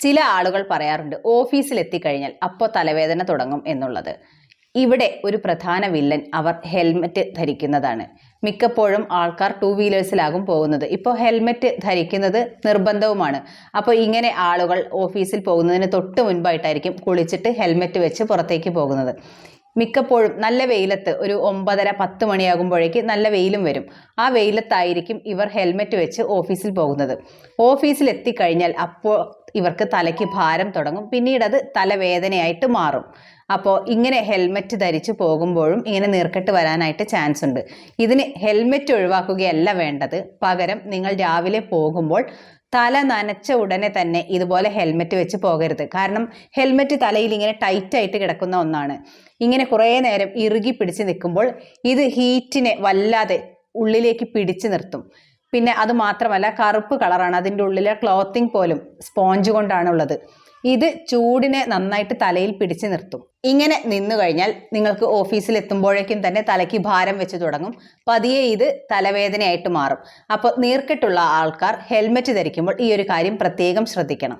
ചില ആളുകൾ പറയാറുണ്ട് ഓഫീസിൽ എത്തിക്കഴിഞ്ഞാൽ അപ്പോൾ തലവേദന തുടങ്ങും എന്നുള്ളത്. ഇവിടെ ഒരു പ്രധാന വില്ലൻ അവർ ഹെൽമറ്റ് ധരിക്കുന്നതാണ്. മിക്കപ്പോഴും ആൾക്കാർ ടൂ വീലേഴ്സിലാകും പോകുന്നത്. ഇപ്പോൾ ഹെൽമറ്റ് ധരിക്കുന്നത് നിർബന്ധവുമാണ്. അപ്പോൾ ഇങ്ങനെ ആളുകൾ ഓഫീസിൽ പോകുന്നതിന് തൊട്ട് മുൻപായിട്ടായിരിക്കും കുളിച്ചിട്ട് ഹെൽമറ്റ് വെച്ച് പുറത്തേക്ക് പോകുന്നത്. മിക്കപ്പോഴും നല്ല വെയിലത്ത് ഒരു 9:30-10 മണിയാകുമ്പോഴേക്ക് നല്ല വെയിലും വരും. ആ വെയിലത്തായിരിക്കും ഇവർ ഹെൽമറ്റ് വെച്ച് ഓഫീസിൽ പോകുന്നത്. ഓഫീസിൽ എത്തിക്കഴിഞ്ഞാൽ അപ്പോൾ ഇവർക്ക് തലയ്ക്ക് ഭാരം തുടങ്ങും. പിന്നീട് അത് തലവേദനയായിട്ട് മാറും. അപ്പോൾ ഇങ്ങനെ ഹെൽമറ്റ് ധരിച്ചു പോകുമ്പോഴും ഇങ്ങനെ നീർക്കെട്ട് വരാനായിട്ട് ചാൻസ് ഉണ്ട്. ഇതിന് ഹെൽമറ്റ് ഒഴിവാക്കുകയല്ല വേണ്ടത്. പകരം നിങ്ങൾ രാവിലെ പോകുമ്പോൾ തല നനച്ച ഉടനെ തന്നെ ഇതുപോലെ ഹെൽമറ്റ് വെച്ച് പോകരുത്. കാരണം ഹെൽമറ്റ് തലയിൽ ഇങ്ങനെ ടൈറ്റായിട്ട് കിടക്കുന്ന ഒന്നാണ്. ഇങ്ങനെ കുറേ നേരം ഇറുകി പിടിച്ച് നിൽക്കുമ്പോൾ ഇത് ഹീറ്റിനെ വല്ലാതെ ഉള്ളിലേക്ക് പിടിച്ചു നിർത്തും. പിന്നെ അത് മാത്രമല്ല കറുപ്പ് കളറാണ്. അതിൻ്റെ ഉള്ളിലെ ക്ലോത്തിങ് പോലും സ്പോഞ്ച് കൊണ്ടാണുള്ളത്. ഇത് ചൂടിനെ നന്നായിട്ട് തലയിൽ പിടിച്ചു നിർത്തും. ഇങ്ങനെ നിന്നു കഴിഞ്ഞാൽ നിങ്ങൾക്ക് ഓഫീസിൽ എത്തുമ്പോഴേക്കും തന്നെ തലയ്ക്ക് ഭാരം വെച്ച് തുടങ്ങും. പതിയെ ഇത് തലവേദനയായിട്ട് മാറും. അപ്പോൾ നീർക്കെട്ടുള്ള ആൾക്കാർ ഹെൽമറ്റ് ധരിക്കുമ്പോൾ ഈ ഒരു കാര്യം പ്രത്യേകം ശ്രദ്ധിക്കണം.